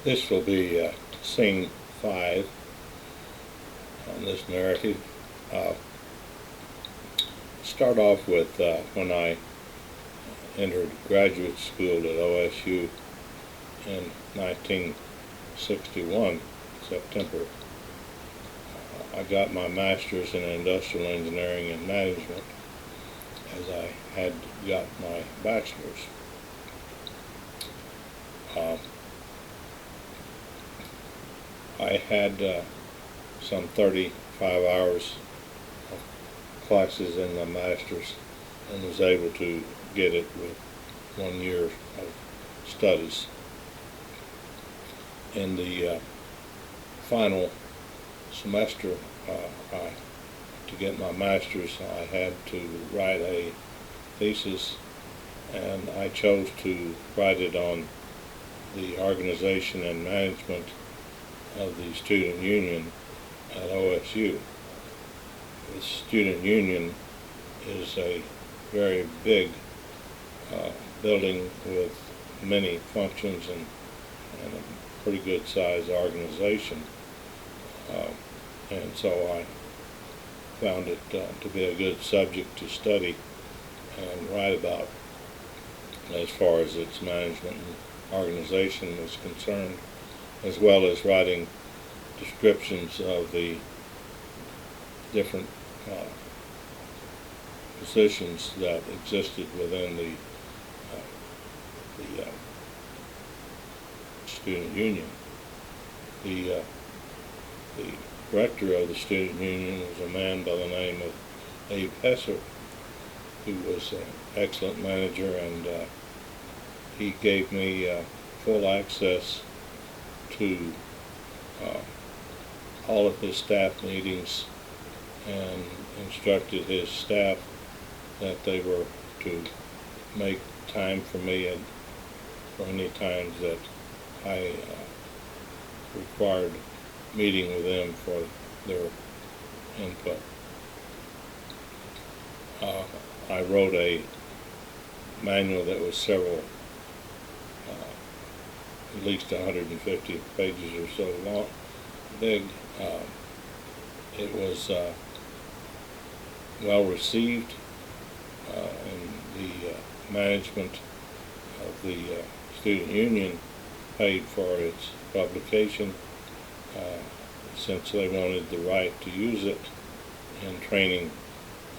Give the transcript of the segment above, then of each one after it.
This will be scene 5 on this narrative. Uh, Start off with when I entered graduate school at OSU in 1961, September. I got my master's in industrial engineering and management as I had got my bachelor's. I had some 35 hours of classes in the master's and was able to get it with 1 year of studies. In the final semester, to get my master's, I had to write a thesis, and I chose to write it on the organization and management of the student union at OSU. The student union is a very big building with many functions and a pretty good sized organization. And so I found it to be a good subject to study and write about as far as its management and organization was concerned, as well as writing descriptions of the different positions that existed within the student union. The director of the student union was a man by the name of Abe Hesser, who was an excellent manager, and he gave me full access to all of his staff meetings and instructed his staff that they were to make time for me and for any times that I required meeting with them for their input. I wrote a manual that was several, at least 150 pages or so long, big. It was well received, and the management of the student union paid for its publication since they wanted the right to use it in training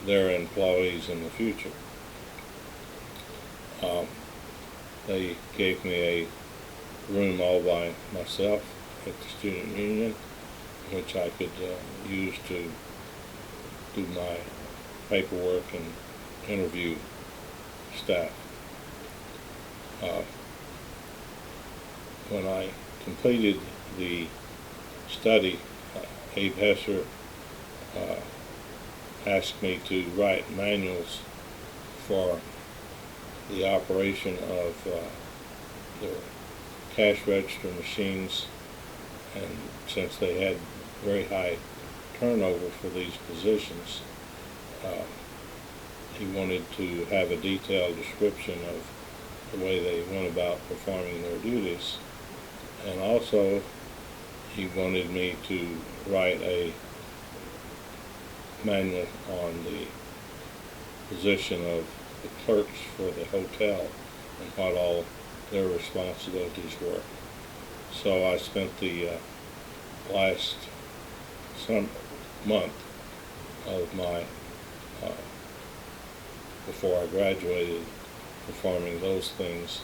their employees in the future. They gave me a room all by myself at the student union, which I could use to do my paperwork and interview staff. When I completed the study, Abe Hesser asked me to write manuals for the operation of their cash register machines, and since they had very high turnover for these positions, he wanted to have a detailed description of the way they went about performing their duties, and also he wanted me to write a manual on the position of the clerks for the hotel and what all their responsibilities were. So I spent the last month of my before I graduated performing those things,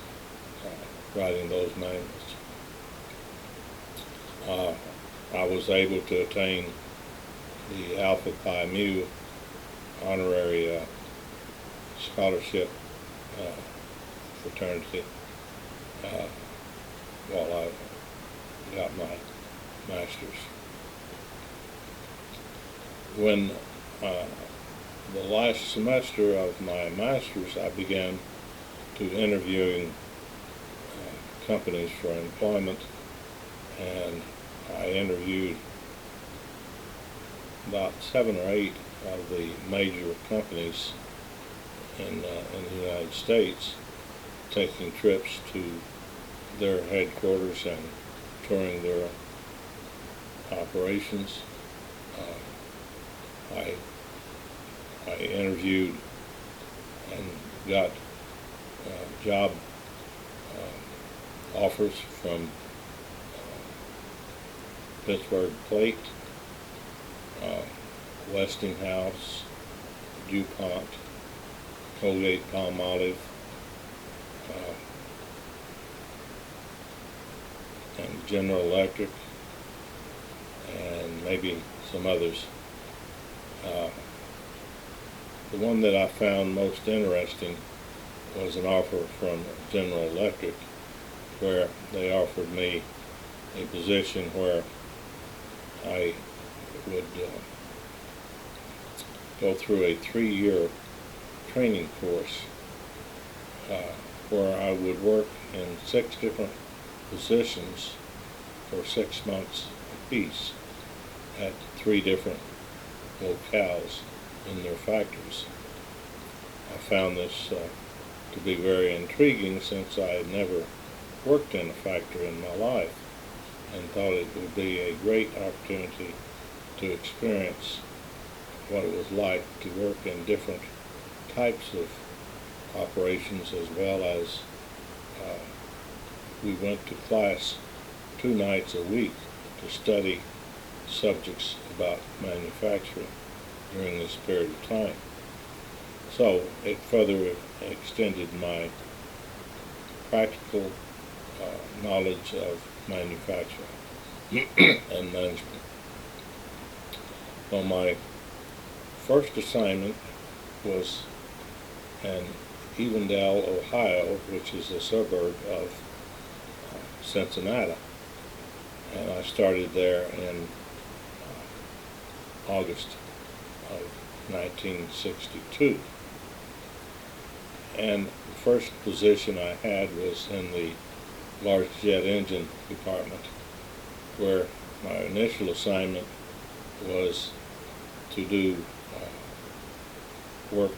writing those manuals. I was able to attain the Alpha Pi Mu honorary scholarship fraternity while I got my master's. When the last semester of my master's, I began to interviewing companies for employment, and I interviewed about 7 or 8 of the major companies in the United States, taking trips to their headquarters and touring their operations. I interviewed and got job offers from Pittsburgh Plate, Westinghouse, DuPont, Colgate-Palmolive, and General Electric, and maybe some others. The one that I found most interesting was an offer from General Electric, where they offered me a position where I would go through a 3-year training course where I would work in 6 different positions for 6 months apiece at 3 different locales in their factories. I found this to be very intriguing, since I had never worked in a factory in my life, and thought it would be a great opportunity to experience what it was like to work in different types of operations, as well as we went to class 2 nights a week to study subjects about manufacturing during this period of time. So it further extended my practical knowledge of manufacturing and management. Well, my first assignment was in Evendale, Ohio, which is a suburb of Cincinnati, and I started there in August of 1962. And the first position I had was in the large jet engine department, where my initial assignment was to do work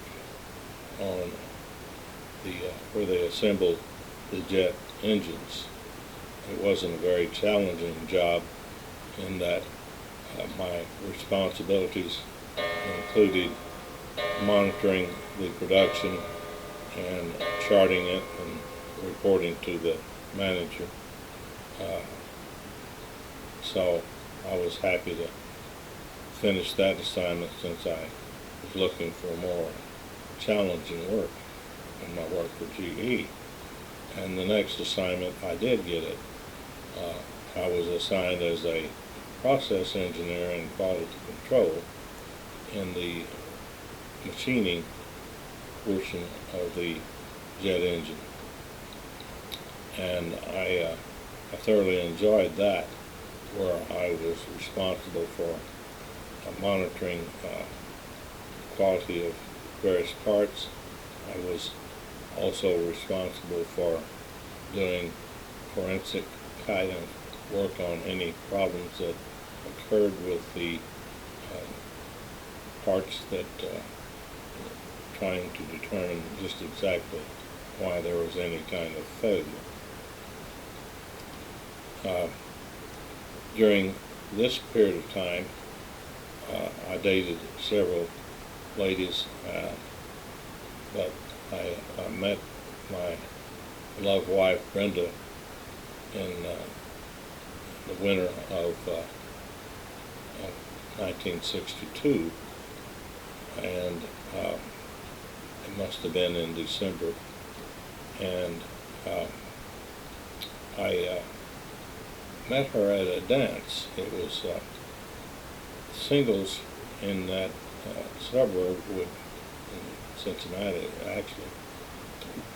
on the where they assembled the jet engines. It wasn't a very challenging job, in that my responsibilities included monitoring the production and charting it and reporting to the manager. So I was happy to finish that assignment, since I was looking for more challenging work in my work for GE. And the next assignment, I did get it. I was assigned as a process engineer in quality control in the machining portion of the jet engine. And I thoroughly enjoyed that, where I was responsible for monitoring quality of various parts. I was also responsible for doing forensic kind of work on any problems that occurred with the parts, that trying to determine just exactly why there was any kind of failure. During this period of time, I dated several ladies, but I met my beloved wife Brenda in the winter of 1962, and it must have been in December, and I met her at a dance. It was singles in that suburb in Cincinnati, actually,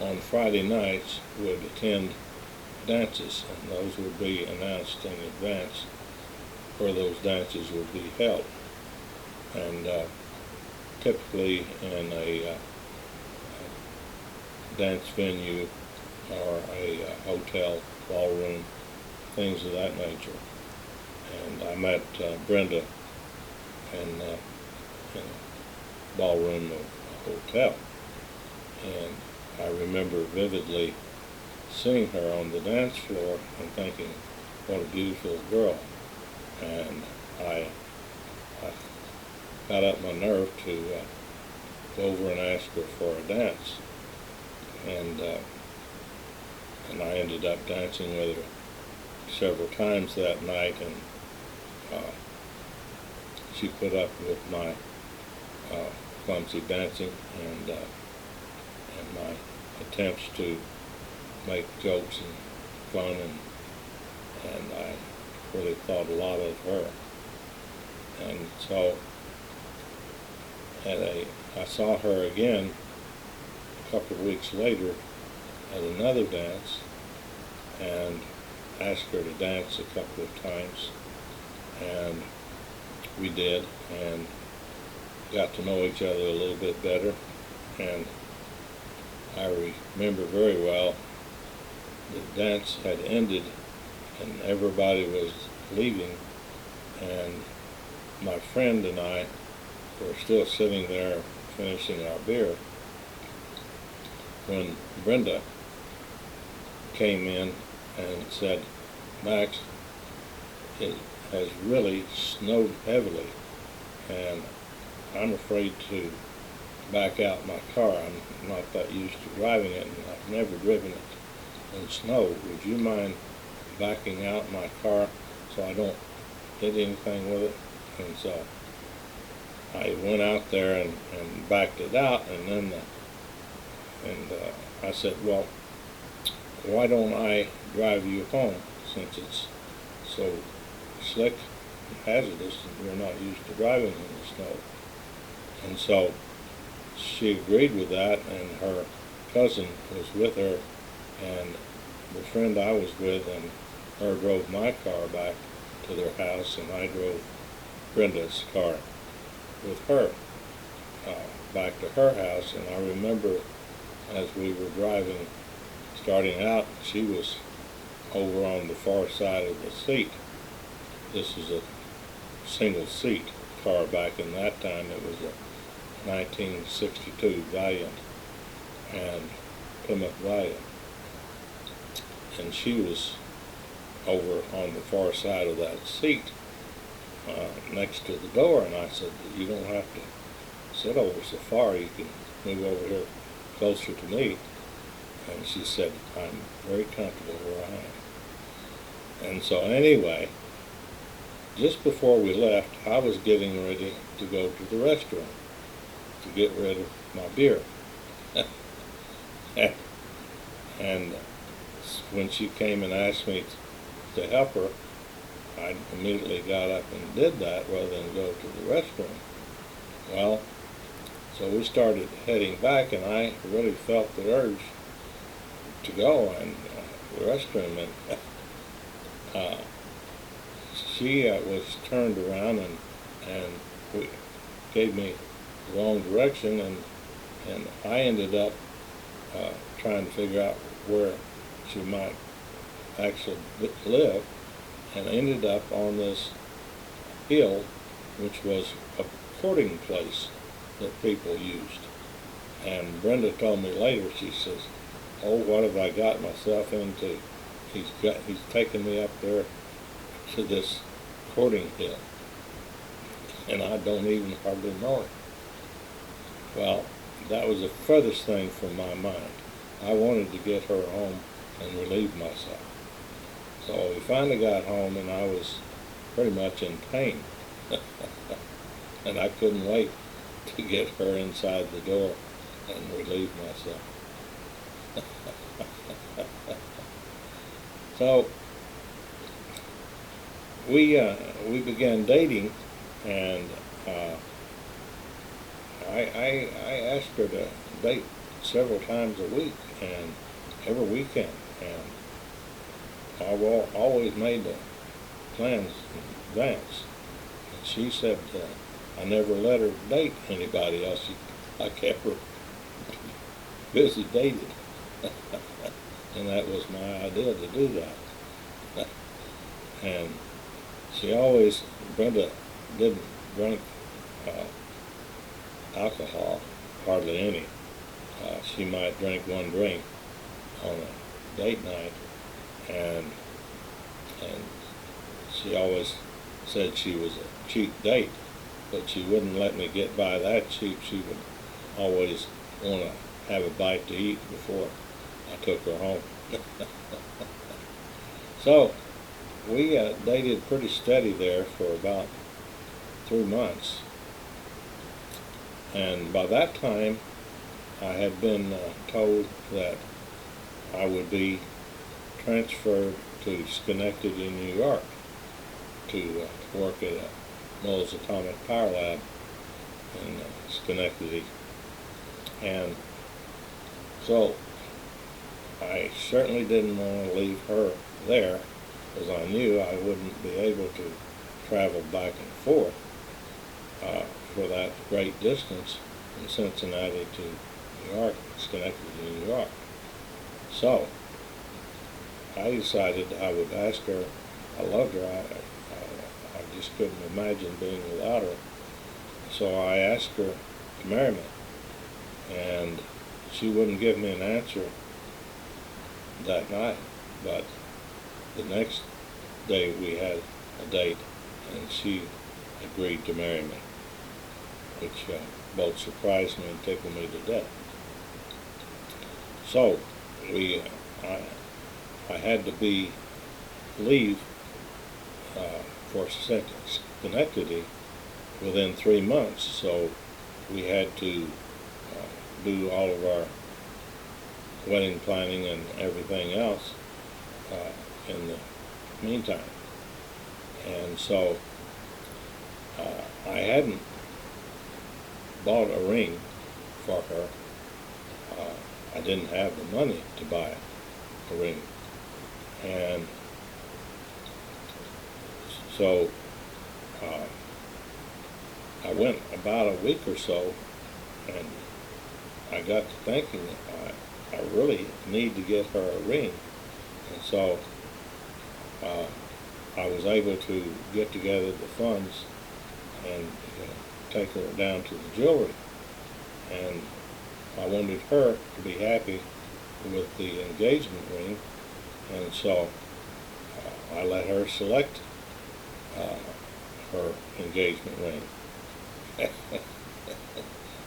on Friday nights would attend dances, and those would be announced in advance where those dances would be held. And typically in a dance venue or a hotel, ballroom, things of that nature. And I met Brenda in a ballroom of a hotel. And I remember vividly seeing her on the dance floor and thinking, what a beautiful girl. And I got up my nerve to go over and ask her for a dance. And I ended up dancing with her several times that night, and she put up with my clumsy dancing and my attempts to make jokes and fun, and I really thought a lot of her. And so I saw her again a couple of weeks later at another dance, and asked her to dance a couple of times, and we did, and got to know each other a little bit better. And I remember very well the dance had ended and everybody was leaving, and my friend and I were still sitting there finishing our beer when Brenda came in and said, "Max, it has really snowed heavily, and I'm afraid to back out my car. I'm not that used to driving it, and I've never driven it in snow. Would you mind backing out my car so I don't hit anything with it?" And so I went out there and backed it out, and then I said, "Well, why don't I drive you home, since it's so slick and hazardous and you're not used to driving in the snow?" And so she agreed with that, and her cousin was with her, and the friend I was with and her drove my car back to their house, and I drove Brenda's car with her back to her house. And I remember as we were driving, starting out, she was over on the far side of the seat. This is a single seat car. Back in that time, it was a 1962 Valiant, and Plymouth Valiant, and she was over on the far side of that seat next to the door. And I said, "You don't have to sit over so far, you can move over here closer to me." And she said, "I'm very comfortable where I am." And so anyway, just before we left, I was getting ready to go to the restaurant to get rid of my beer. And when she came and asked me to help her, I immediately got up and did that rather than go to the restaurant. Well, so we started heading back, and I really felt the urge to go and the restroom, and she was turned around and gave me the wrong direction, and I ended up trying to figure out where she might actually live, and ended up on this hill, which was a courting place that people used. And Brenda told me later, she says, "Oh, what have I got myself into? He's taken me up there to this courting hill, and I don't even hardly know it." Well, that was the furthest thing from my mind. I wanted to get her home and relieve myself. So we finally got home, and I was pretty much in pain. And I couldn't wait to get her inside the door and relieve myself. So we began dating, and I asked her to date several times a week and every weekend, and I always made the plans in advance. And she said I never let her date anybody else. I kept her busy dated. And that was my idea, to do that. And Brenda didn't drink alcohol, hardly any. She might drink one drink on a date night, and and she always said she was a cheap date, but she wouldn't let me get by that cheap. She would always want to have a bite to eat before I took her home. So we dated pretty steady there for about 3 months, and by that time I had been told that I would be transferred to Schenectady, New York, to work at a Knowles Atomic Power Lab in Schenectady. And so I certainly didn't want to leave her there, because I knew I wouldn't be able to travel back and forth for that great distance from Cincinnati to New York, Schenectady to New York. So I decided I would ask her. I loved her. I just couldn't imagine being without her. So I asked her to marry me, and she wouldn't give me an answer that night. But the next day we had a date, and she agreed to marry me, which both surprised me and tickled me to death. So I had to leave for Schenectady within 3 months, so we had to do all of our wedding planning and everything else in the meantime. And so I hadn't bought a ring for her. I didn't have the money to buy a ring. And so I went about a week or so, and I got to thinking, I really need to get her a ring. And so I was able to get together the funds and take her down to the jewelry. And I wanted her to be happy with the engagement ring, and so I let her select her engagement ring.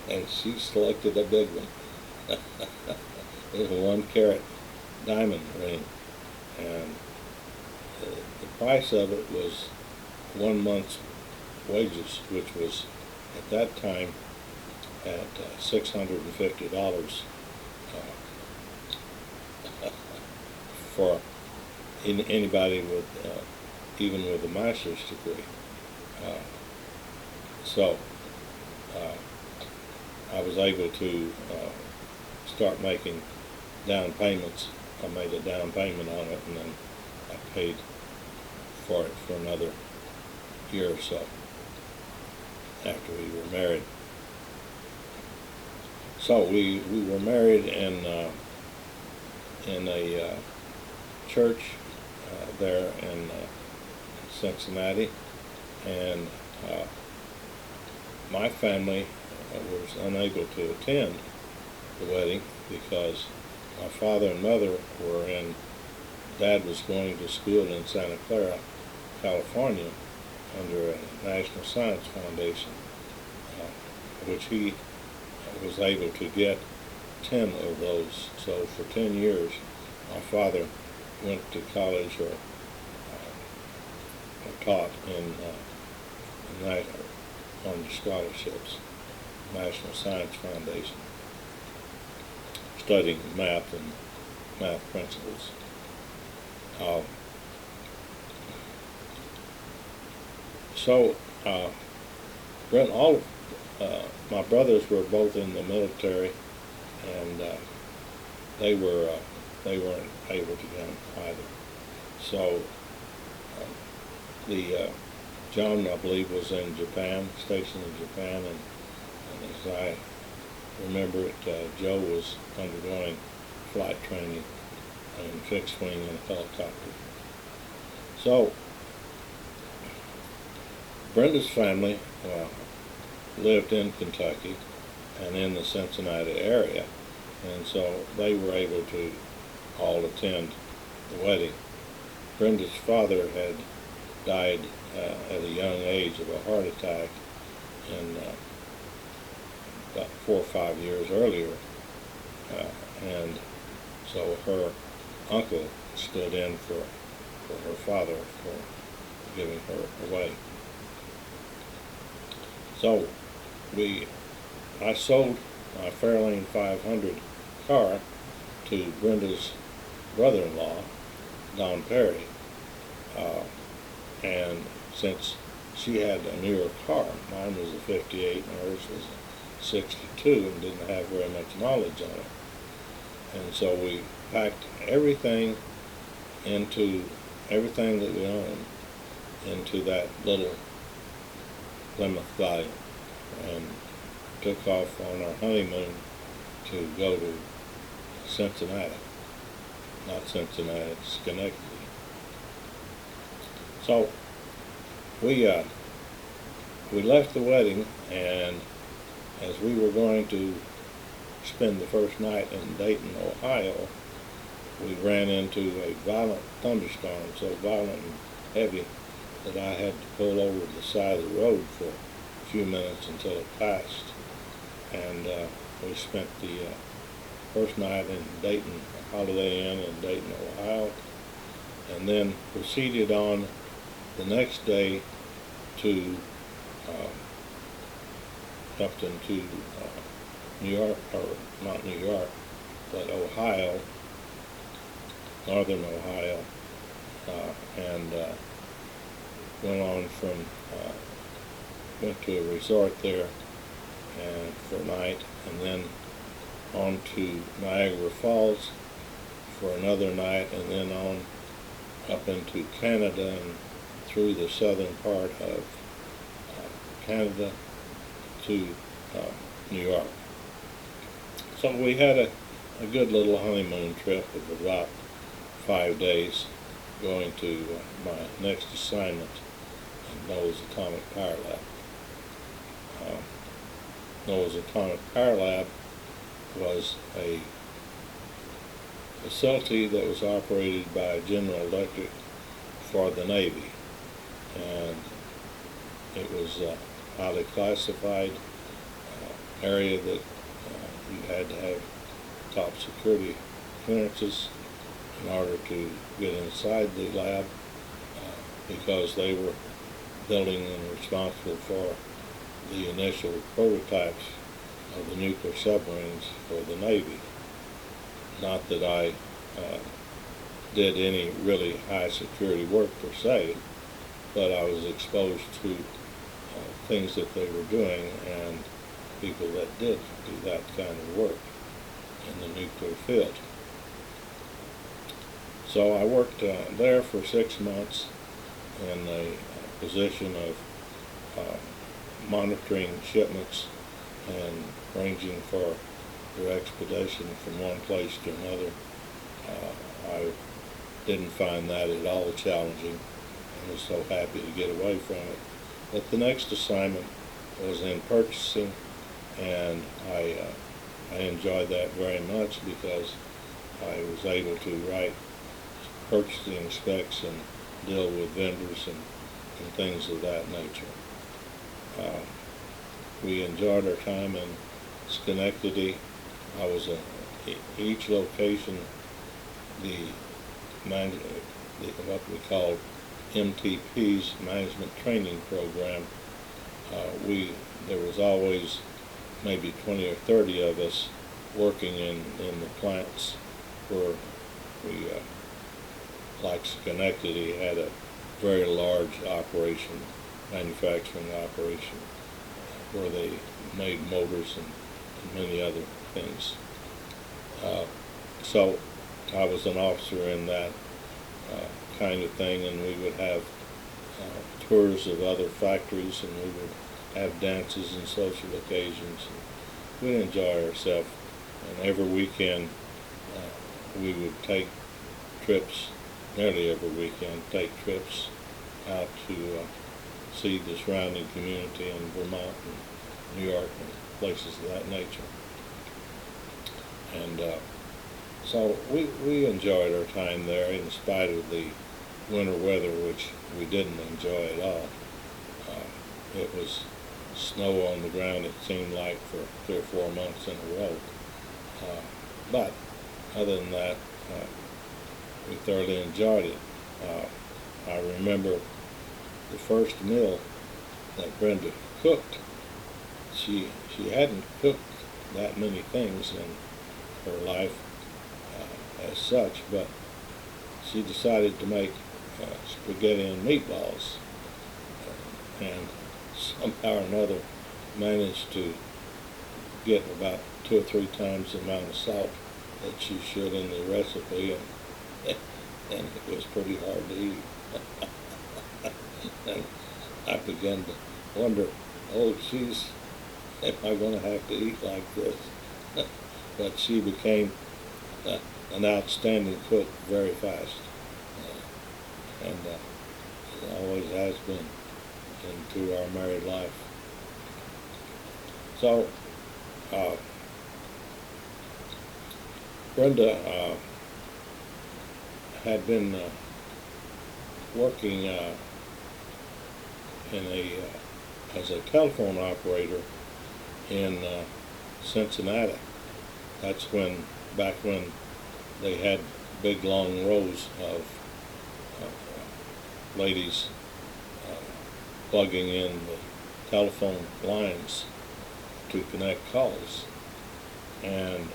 And she selected a big one. It was a 1-carat diamond ring, and the price of it was 1 month's wages, which was at that time at $650 for anybody with even with a master's degree. So I was able to start making down payments. I made a down payment on it, and then I paid for it for another year or so after we were married. So we were married in a church there in Cincinnati, and my family was unable to attend the wedding because my father and mother were in. Dad was going to school in Santa Clara, California, under a National Science Foundation, which he was able to get 10 of those. So for 10 years, my father went to college or taught on the scholarships, National Science Foundation, studying math and math principles. So Brent, all of my brothers were both in the military, and they weren't able to get either. So John, I believe, was in Japan, stationed in Japan, and as I remember it, Joe was undergoing flight training in fixed wing and a helicopter. So Brenda's family lived in Kentucky and in the Cincinnati area, and so they were able to all attend the wedding. Brenda's father had died at a young age of a heart attack, and about 4 or 5 years earlier, and so her uncle stood in for her father for giving her away. So I sold my Fairlane 500 car to Brenda's brother-in-law, Don Perry, and since she had a newer car, mine was a 58 and hers was a 62, and didn't have very much knowledge on it. And so we packed everything that we owned into that little Plymouth Valiant and took off on our honeymoon to go to Cincinnati. Not Cincinnati, Schenectady. So we left the wedding, and as we were going to spend the first night in Dayton, Ohio, we ran into a violent thunderstorm, so violent and heavy that I had to pull over to the side of the road for a few minutes until it passed. And we spent the first night in Dayton, Holiday Inn in Dayton, Ohio, and then proceeded on the next day to Upton to New York, or not New York, but Ohio, northern Ohio, and went to a resort there and for a night, and then on to Niagara Falls for another night, and then on up into Canada and through the southern part of Canada to New York. So we had a good little honeymoon trip of about 5 days, going to my next assignment in Noah's Atomic Power Lab. Noah's Atomic Power Lab was a facility that was operated by General Electric for the Navy, and it was a highly classified area that you had to have top security clearances in order to get inside the lab, because they were building and responsible for the initial prototypes of the nuclear submarines for the Navy. Not that I did any really high security work per se, but I was exposed to things that they were doing and people that did do that kind of work in the nuclear field. So I worked there for 6 months in a position of monitoring shipments and arranging for their expedition from one place to another. I didn't find that at all challenging and was so happy to get away from it. But the next assignment was in purchasing, and I enjoyed that very much because I was able to write purchasing specs and deal with vendors and things of that nature. We enjoyed our time in Schenectady. I was at each location, what we call MTP's management training program. There was always maybe 20 or 30 of us working in the plants where we, like Schenectady, had a very large operation, manufacturing operation, where they made motors and many other things. So I was an officer in that kind of thing, and we would have tours of other factories, and we would have dances and social occasions. And we'd enjoy ourselves, and every weekend we would take trips, nearly every weekend, take trips out to see the surrounding community in Vermont and New York and places of that nature. And so we enjoyed our time there in spite of the winter weather, which we didn't enjoy at all. It was snow on the ground, it seemed like, for 3 or 4 months in a row. But other than that, we thoroughly enjoyed it. I remember the first meal that Brenda cooked. She hadn't cooked that many things in her life as such, but she decided to make spaghetti and meatballs, and somehow or another managed to get about 2 or 3 times the amount of salt that she should in the recipe, and it was pretty hard to eat. And I began to wonder, oh geez, am I going to have to eat like this? But she became an outstanding cook very fast, and always has been into our married life. So Brenda had been working as a telephone operator in Cincinnati. That's back when they had big long rows of ladies plugging in the telephone lines to connect calls. And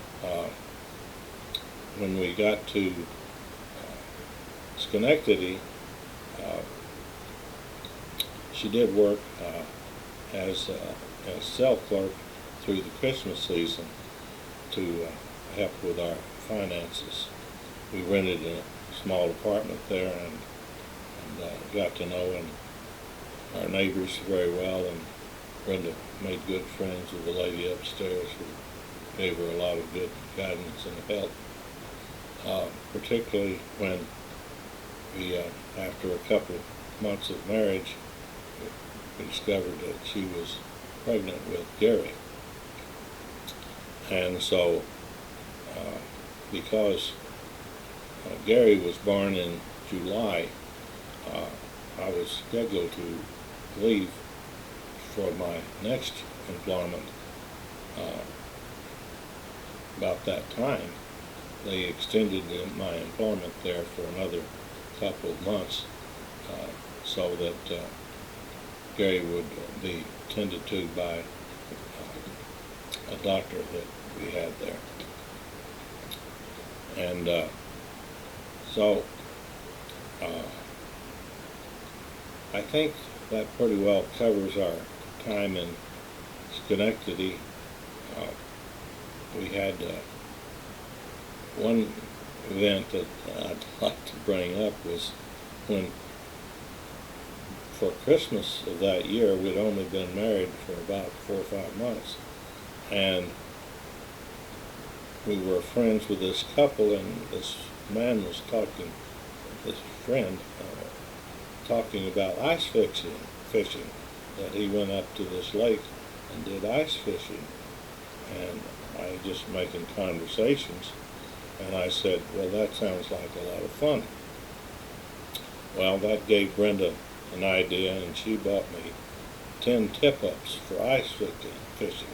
when we got to Schenectady, she did work as a cell clerk through the Christmas season to help with our finances. We rented a small apartment there, and got to know our neighbors very well, and Brenda made good friends with the lady upstairs who gave her a lot of good guidance and help, particularly when we, after a couple of months of marriage, we discovered that she was pregnant with Gary. And so, because Gary was born in July, I was scheduled to leave for my next employment about that time. They extended my employment there for another couple of months so that Gary would be tended to by a doctor that we had there. And so I think that pretty well covers our time in Schenectady. We had one event that I'd like to bring up was when, for Christmas of that year, we'd only been married for about 4 or 5 months, and we were friends with this couple, and this man was talking, this friend, talking about ice fishing, that he went up to this lake and did ice fishing. And I was just making conversations, and I said, well, that sounds like a lot of fun. Well, that gave Brenda an idea, and she bought me 10 tip-ups for ice fishing.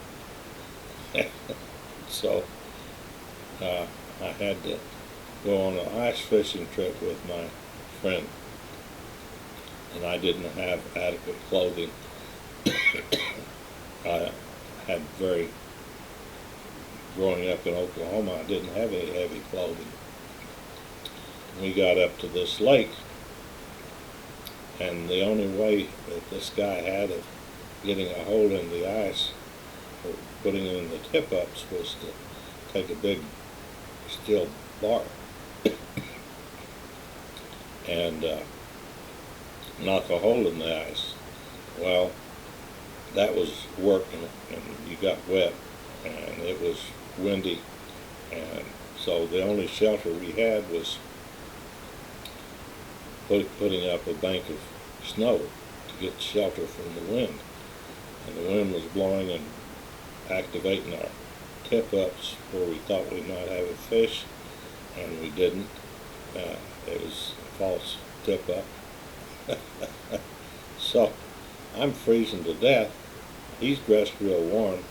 So I had to go on an ice fishing trip with my friend, and I didn't have adequate clothing. I had growing up in Oklahoma, I didn't have any heavy clothing. We got up to this lake, and the only way that this guy had of getting a hold in the ice or putting in the tip-ups was to take a big steel bar and knock a hole in the ice. Well, that was working, and you got wet, and it was windy, and so the only shelter we had was putting up a bank of snow to get shelter from the wind. And the wind was blowing and activating our tip-ups where we thought we might have a fish, and we didn't. It was a false tip up. So I'm freezing to death. He's dressed real warm,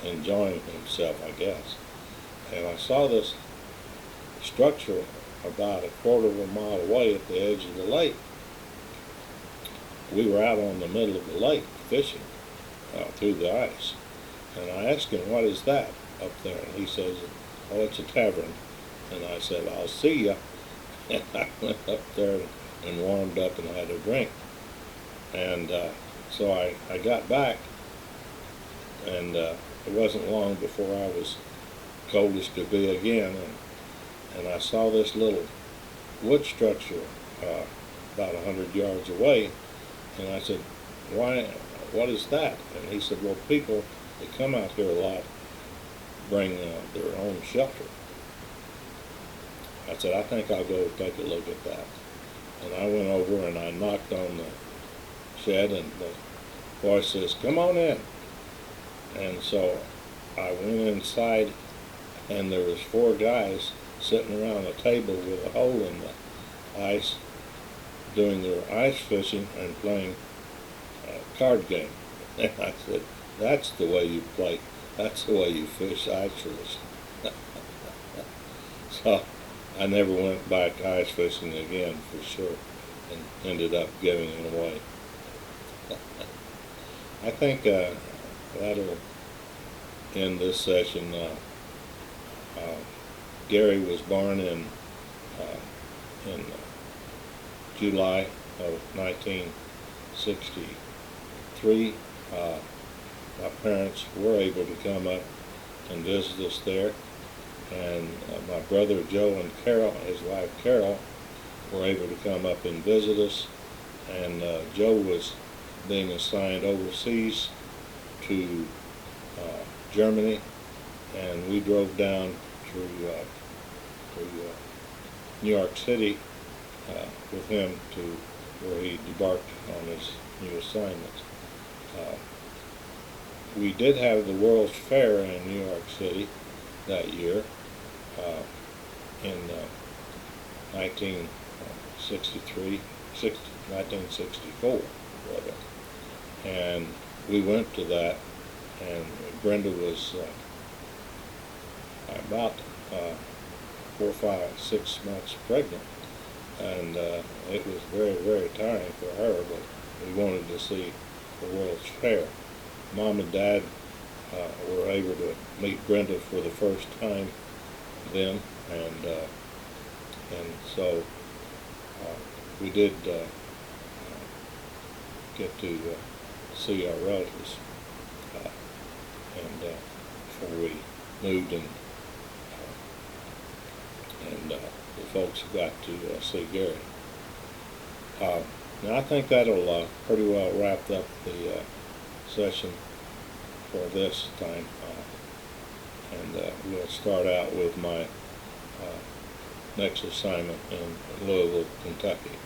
enjoying himself, I guess. And I saw this structure about a quarter of a mile away at the edge of the lake. We were out on the middle of the lake fishing through the ice. And I asked him, what is that up there? And he says, oh, it's a tavern. And I said, I'll see ya. And I went up there and warmed up and had a drink. And so I got back, and it wasn't long before I was cold as could be again. And I saw this little wood structure about 100 yards away. And I said, what is that? And he said, well, people that come out here a lot bring their own shelter. I said, I think I'll go take a look at that. And I went over and I knocked on the shed, and the voice says, come on in. And so I went inside, and there was 4 guys sitting around a table with a hole in the ice, doing their ice fishing and playing a card game. And I said, that's the way you play, that's the way you fish ice fish. So I never went back ice fishing again for sure, and ended up giving it away. I think that'll end this session. Gary was born in July of 1963. My parents were able to come up and visit us there, and my brother Joe and Carol, his wife Carol, were able to come up and visit us. And Joe was being assigned overseas to Germany, and we drove down through New York City with him to where he debarked on his new assignment. We did have the World's Fair in New York City that year in 1964, rather. And we went to that, and Brenda was about 4, 5, 6 months pregnant, and it was very, very tiring for her, but we wanted to see the World's Fair. Mom and Dad were able to meet Brenda for the first time then, and so we did get to see our relatives, and before we moved, and the folks got to see Gary. Now I think that'll pretty well wrap up the session for this time, and we'll start out with my next assignment in Louisville, Kentucky.